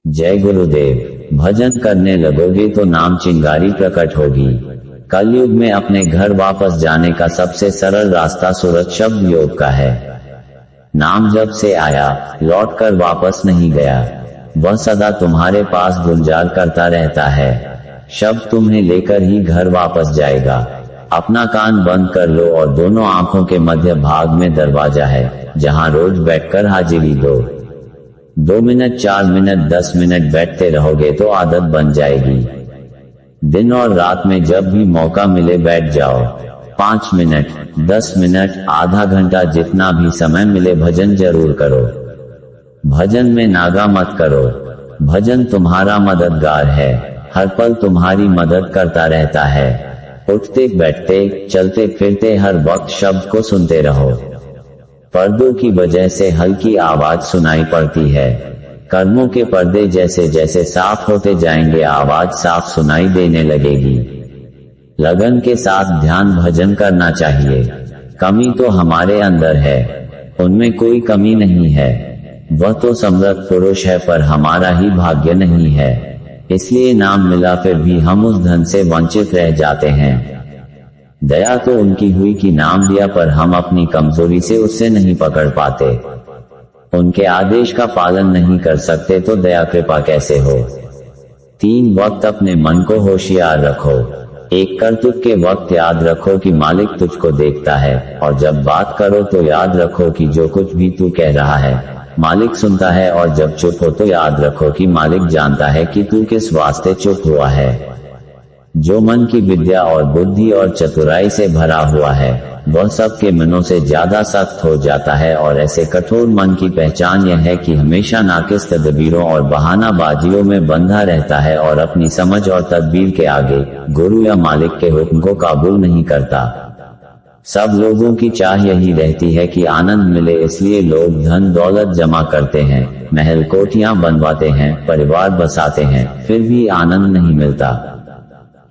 जय गुरुदेव। भजन करने लगोगे तो नाम चिंगारी प्रकट होगी। कलयुग में अपने घर वापस जाने का सबसे सरल रास्ता सूरत शब्द योग का है। नाम जब से आया, लौट कर वापस नहीं गया। वह सदा तुम्हारे पास गुंजार करता रहता है। शब्द तुम्हें लेकर ही घर वापस जाएगा। अपना कान बंद कर लो और दोनों आंखों के मध्य भाग में दरवाजा है, जहां रोज बैठकर हाजिरी दो। 2 मिनट, 4 मिनट, 10 मिनट बैठते रहोगे तो आदत बन जाएगी। दिन और रात में जब भी मौका मिले बैठ जाओ। 5 मिनट, 10 मिनट, आधा घंटा, जितना भी समय मिले भजन जरूर करो। भजन में नागा मत करो। भजन तुम्हारा मददगार है, हर पल तुम्हारी मदद करता रहता है। उठते बैठते, चलते फिरते हर वक्त शब्द को सुनते रहो। पर्दों की वजह से हल्की आवाज सुनाई पड़ती है। कर्मों के पर्दे जैसे जैसे साफ होते जाएंगे आवाज साफ सुनाई देने लगेगी। लगन के साथ ध्यान भजन करना चाहिए। कमी तो हमारे अंदर है, उनमें कोई कमी नहीं है। वह तो समर्थ पुरुष है पर हमारा ही भाग्य नहीं है। इसलिए नाम मिला फिर भी हम उस धन से वंचित रह जाते हैं। दया तो उनकी हुई कि नाम दिया, पर हम अपनी कमजोरी से उससे नहीं पकड़ पाते। उनके आदेश का पालन नहीं कर सकते तो दया कृपा कैसे हो। 3 वक्त अपने मन को होशियार रखो। 1 कर्तव्य के वक्त याद रखो कि मालिक तुझको देखता है, और जब बात करो तो याद रखो कि जो कुछ भी तू कह रहा है मालिक सुनता है, और जब चुप हो तो याद रखो कि मालिक जानता है कि तू किस वास्ते चुप हुआ है। जो मन की विद्या और बुद्धि और चतुराई से भरा हुआ है वह सबके मनों से ज्यादा सख्त हो जाता है, और ऐसे कठोर मन की पहचान यह है कि हमेशा नाकिस तदबीरों और बहानाबाजियों में बंधा रहता है और अपनी समझ और तदबीर के आगे गुरु या मालिक के हुक्म को काबूल नहीं करता। सब लोगों की चाह यही रहती है कि आनंद मिले, इसलिए लोग धन दौलत जमा करते हैं, महल कोठियां बनवाते हैं, परिवार बसाते हैं, फिर भी आनंद नहीं मिलता।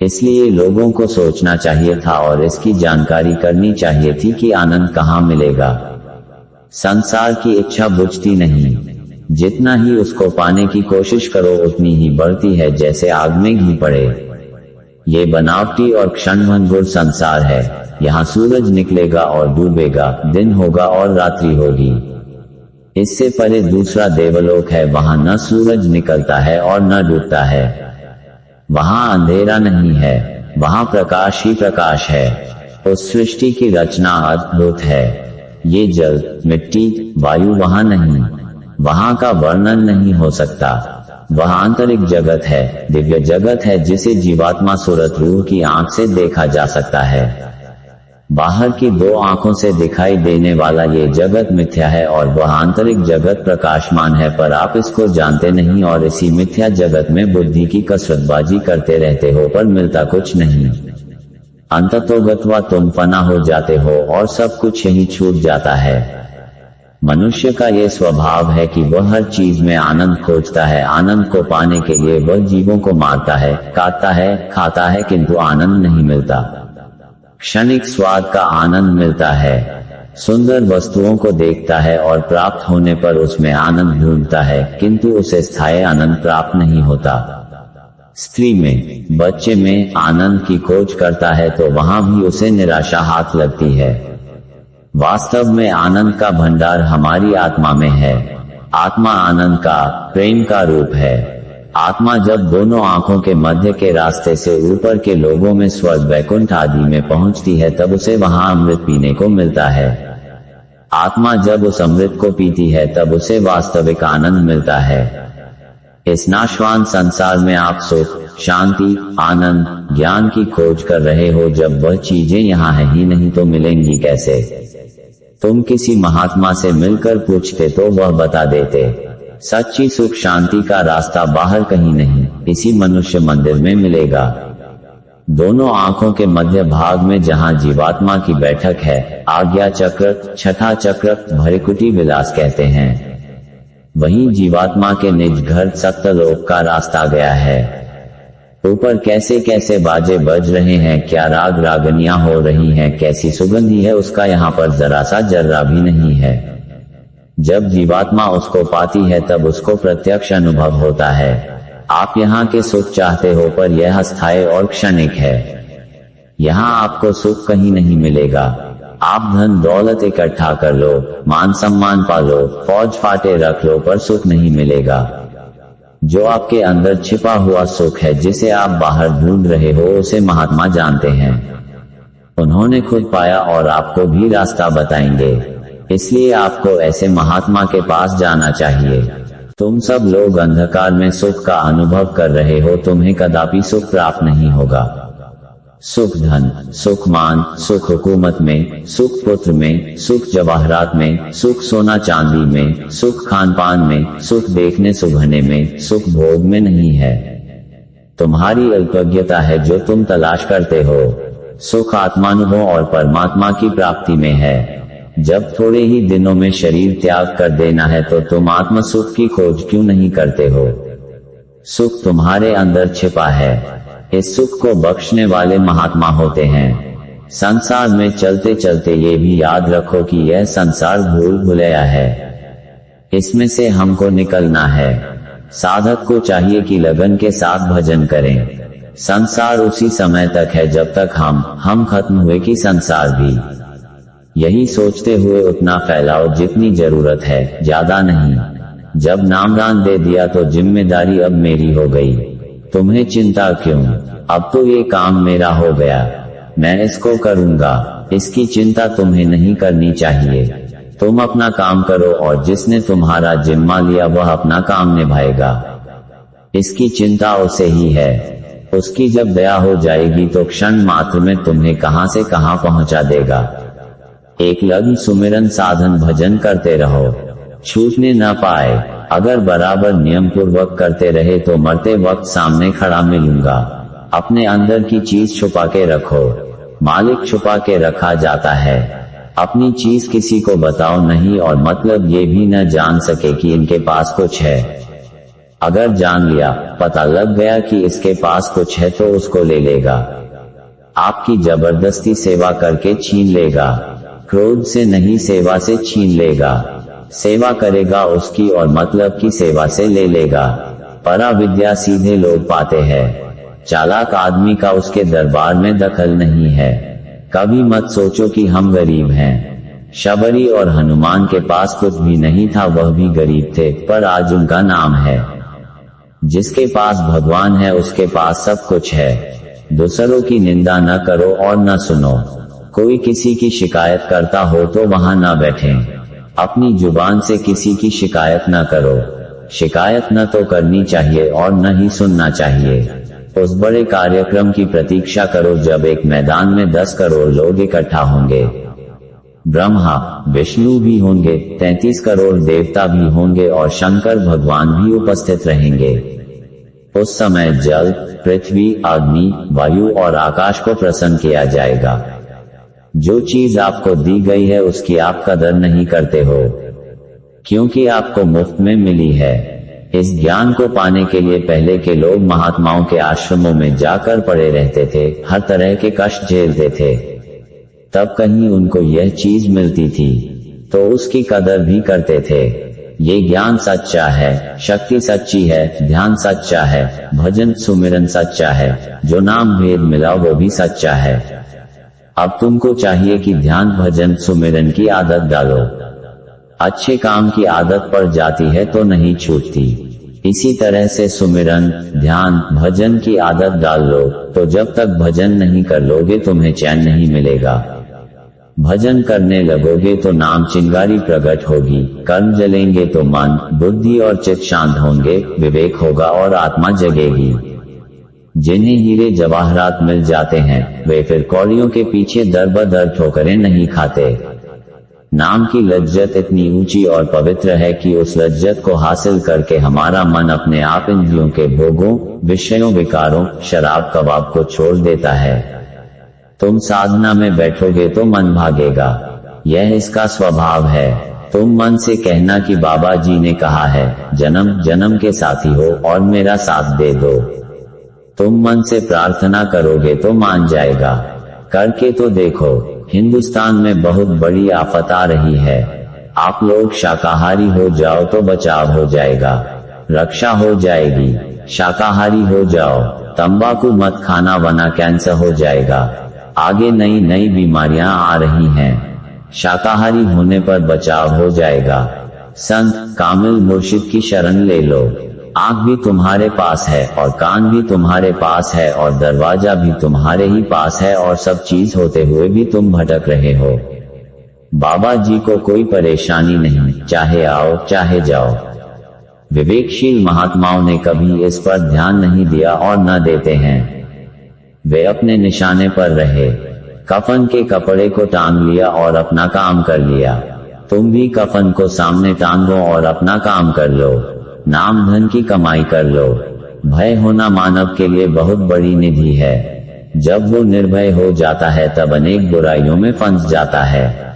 इसलिए लोगों को सोचना चाहिए था और इसकी जानकारी करनी चाहिए थी कि आनंद कहाँ मिलेगा। संसार की इच्छा बुझती नहीं, जितना ही उसको पाने की कोशिश करो उतनी ही बढ़ती है, जैसे आग में घी पड़े। ये बनावटी और क्षणभंगुर संसार है। यहाँ सूरज निकलेगा और डूबेगा, दिन होगा और रात्रि होगी। इससे परे दूसरा देवलोक है, वहाँ न सूरज निकलता है और न डूबता है। वहाँ अंधेरा नहीं है, वहाँ प्रकाश ही प्रकाश है। उस सृष्टि की रचना अद्भुत है। ये जल, मिट्टी, वायु वहाँ नहीं, वहाँ का वर्णन नहीं हो सकता। वह आंतरिक जगत है, दिव्य जगत है, जिसे जीवात्मा सूरत रूह की आंख से देखा जा सकता है। बाहर की 2 आंखों से दिखाई देने वाला ये जगत मिथ्या है और वह आंतरिक जगत प्रकाशमान है, पर आप इसको जानते नहीं और इसी मिथ्या जगत में बुद्धि की कसरतबाजी करते रहते हो, पर मिलता कुछ नहीं। अंततोगत्वा तुम फना हो जाते हो और सब कुछ यही छूट जाता है। मनुष्य का ये स्वभाव है कि वह हर चीज में आनंद खोजता है। आनंद को पाने के लिए वह जीवों को मारता है, काटता है, खाता है, किंतु आनंद नहीं मिलता। क्षणिक स्वाद का आनंद मिलता है। सुंदर वस्तुओं को देखता है और प्राप्त होने पर उसमें आनंद ढूंढता है, किंतु उसे स्थायी आनंद प्राप्त नहीं होता। स्त्री में, बच्चे में आनंद की खोज करता है तो वहां भी उसे निराशा हाथ लगती है। वास्तव में आनंद का भंडार हमारी आत्मा में है। आत्मा आनंद का, प्रेम का रूप है। आत्मा जब दोनों आंखों के मध्य के रास्ते से ऊपर के लोगों में स्वर्ग वैकुंठ आदि में पहुंचती है तब उसे वहां अमृत पीने को मिलता है। आत्मा जब उस अमृत को पीती है तब उसे वास्तविक आनंद मिलता है। इस नाशवान संसार में आप सुख, शांति, आनंद, ज्ञान की खोज कर रहे हो, जब वह चीजें यहाँ है ही नहीं तो मिलेंगी कैसे। तुम किसी महात्मा से मिलकर पूछते तो वह बता देते। सच्ची सुख शांति का रास्ता बाहर कहीं नहीं, इसी मनुष्य मंदिर में मिलेगा। दोनों आंखों के मध्य भाग में जहां जीवात्मा की बैठक है, आज्ञा चक्र, छठा चक्र, भृकुटी विलास कहते हैं, वहीं जीवात्मा के निज घर सप्तलोक का रास्ता गया है। ऊपर कैसे कैसे बाजे बज रहे हैं, क्या राग रागनियां हो रही हैं, कैसी सुगंधी है उसका यहाँ पर जरा सा जर्रा भी नहीं है। जब जीवात्मा उसको पाती है तब उसको प्रत्यक्ष अनुभव होता है। आप यहाँ के सुख चाहते हो पर यह अस्थायी और क्षणिक है। यहाँ आपको सुख कहीं नहीं मिलेगा। आप धन दौलत इकट्ठा कर लो, मान सम्मान पालो, फौज फाटे रख लो, पर सुख नहीं मिलेगा। जो आपके अंदर छिपा हुआ सुख है, जिसे आप बाहर ढूंढ रहे हो, उसे महात्मा जानते हैं। उन्होंने खुद पाया और आपको भी रास्ता बताएंगे। इसलिए आपको ऐसे महात्मा के पास जाना चाहिए। तुम सब लोग अंधकार में सुख का अनुभव कर रहे हो, तुम्हें कदापि सुख प्राप्त नहीं होगा। सुख धन, सुख मान, सुख हुकूमत में, सुख पुत्र में, सुख जवाहरात में, सुख सोना चांदी में, सुख खान पान में, सुख देखने सुभने में, सुख भोग में नहीं है। तुम्हारी अल्पज्ञता है जो तुम तलाश करते हो। सुख आत्मानुभव और परमात्मा की प्राप्ति में है। जब थोड़े ही दिनों में शरीर त्याग कर देना है तो तुम आत्म सुख की खोज क्यों नहीं करते हो? सुख तुम्हारे अंदर छिपा है। इस सुख को बख्शने वाले महात्मा होते हैं। संसार में चलते चलते ये भी याद रखो कि यह संसार भूल भुलैया है। इसमें से हमको निकलना है। साधक को चाहिए कि लगन के साथ भजन करें। संसार उसी समय तक है जब तक हम खत्म हुए कि संसार भी। यही सोचते हुए उतना फैलाओ जितनी जरूरत है, ज्यादा नहीं। जब नामदान दे दिया तो जिम्मेदारी अब मेरी हो गई। तुम्हें चिंता क्यों? अब तो ये काम मेरा हो गया, मैं इसको करूंगा। इसकी चिंता तुम्हें नहीं करनी चाहिए। तुम अपना काम करो और जिसने तुम्हारा जिम्मा लिया वह अपना काम निभाएगा। इसकी चिंता उसे ही है। उसकी जब दया हो जाएगी तो क्षण मात्र में तुम्हें कहां से कहां पहुंचा देगा। एक लग्न सुमिरन साधन भजन करते रहो, छूटने न पाए। अगर बराबर नियम पूर्वक करते रहे तो मरते वक्त सामने खड़ा मिलूंगा। अपने अंदर की चीज छुपा के रखो। मालिक छुपा के रखा जाता है। अपनी चीज किसी को बताओ नहीं, और मतलब ये भी न जान सके कि इनके पास कुछ है। अगर जान लिया, पता लग गया कि इसके पास कुछ है तो उसको ले लेगा। आपकी जबरदस्ती सेवा करके छीन लेगा। क्रोध से नहीं, सेवा से छीन लेगा। सेवा करेगा उसकी और मतलब की सेवा से ले लेगा। परा विद्या सीधे लोग पाते हैं। चालाक आदमी का उसके दरबार में दखल नहीं है। कभी मत सोचो कि हम गरीब हैं। शबरी और हनुमान के पास कुछ भी नहीं था, वह भी गरीब थे, पर आज उनका नाम है। जिसके पास भगवान है उसके पास सब कुछ है। दूसरों की निंदा न करो और न सुनो। कोई किसी की शिकायत करता हो तो वहां न बैठें। अपनी जुबान से किसी की शिकायत न करो। शिकायत न तो करनी चाहिए और न ही सुनना चाहिए। उस बड़े कार्यक्रम की प्रतीक्षा करो जब एक मैदान में 10 करोड़ लोग इकट्ठा होंगे। ब्रह्मा विष्णु भी होंगे, 33 करोड़ देवता भी होंगे और शंकर भगवान भी उपस्थित रहेंगे। उस समय जल, पृथ्वी, अग्नि, वायु और आकाश को प्रसन्न किया जाएगा। जो चीज आपको दी गई है उसकी आप कदर नहीं करते हो, क्योंकि आपको मुफ्त में मिली है। इस ज्ञान को पाने के लिए पहले के लोग महात्माओं के आश्रमों में जाकर पड़े रहते थे, हर तरह के कष्ट झेलते थे। तब कहीं उनको यह चीज मिलती थी तो उसकी कदर भी करते थे। ये ज्ञान सच्चा है, शक्ति सच्ची है, ध्यान सच्चा है, भजन सुमिरन सच्चा है, जो नाम भेद मिला वो भी सच्चा है। अब तुमको चाहिए कि ध्यान भजन सुमिरन की आदत डालो। अच्छे काम की आदत पड़ जाती है तो नहीं छूटती। इसी तरह से सुमिरन, ध्यान, भजन की आदत डाल लो, तो जब तक भजन नहीं कर लोगे तुम्हें चैन नहीं मिलेगा। भजन करने लगोगे तो नाम चिंगारी प्रकट होगी, कर्म जलेंगे तो मन, बुद्धि और चित्त शांत होंगे, विवेक होगा और आत्मा जगेगी। जिन्हें हीरे जवाहरात मिल जाते हैं वे फिर कौड़ियों के पीछे दर बदर ठोकरें नहीं खाते। नाम की लज्जत इतनी ऊंची और पवित्र है कि उस लज्जत को हासिल करके हमारा मन अपने आप इंद्रियों के भोगों, विषयों, विकारों, शराब कबाब को छोड़ देता है। तुम साधना में बैठोगे तो मन भागेगा, यह इसका स्वभाव है। तुम मन से कहना कि बाबा जी ने कहा है जन्म जन्म के साथी हो और मेरा साथ दे दो। तुम मन से प्रार्थना करोगे तो मान जाएगा। करके तो देखो। हिंदुस्तान में बहुत बड़ी आफत आ रही है। आप लोग शाकाहारी हो जाओ तो बचाव हो जाएगा, रक्षा हो जाएगी। शाकाहारी हो जाओ, तंबाकू मत खाना वरना कैंसर हो जाएगा। आगे नई नई बीमारियां आ रही हैं, शाकाहारी होने पर बचाव हो जाएगा। संत कामिल मुर्शिद की शरण ले लो। आंख भी तुम्हारे पास है और कान भी तुम्हारे पास है और दरवाजा भी तुम्हारे ही पास है और सब चीज होते हुए भी तुम भटक रहे हो। बाबा जी को कोई परेशानी नहीं, चाहे आओ चाहे जाओ। विवेकशील महात्माओं ने कभी इस पर ध्यान नहीं दिया और न देते हैं। वे अपने निशाने पर रहे, कफन के कपड़े को टांग लिया और अपना काम कर लिया। तुम भी कफन को सामने टांगो और अपना काम कर लो, नाम धन की कमाई कर लो। भय होना मानव के लिए बहुत बड़ी निधि है। जब वो निर्भय हो जाता है तब अनेक बुराइयों में फंस जाता है।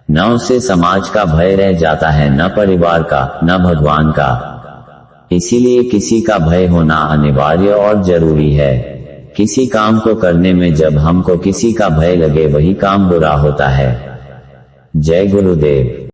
न उसे समाज का भय रह जाता है, न परिवार का, न भगवान का। इसीलिए किसी का भय होना अनिवार्य और जरूरी है। किसी काम को करने में जब हमको किसी का भय लगे वही काम बुरा होता है। जय गुरुदेव।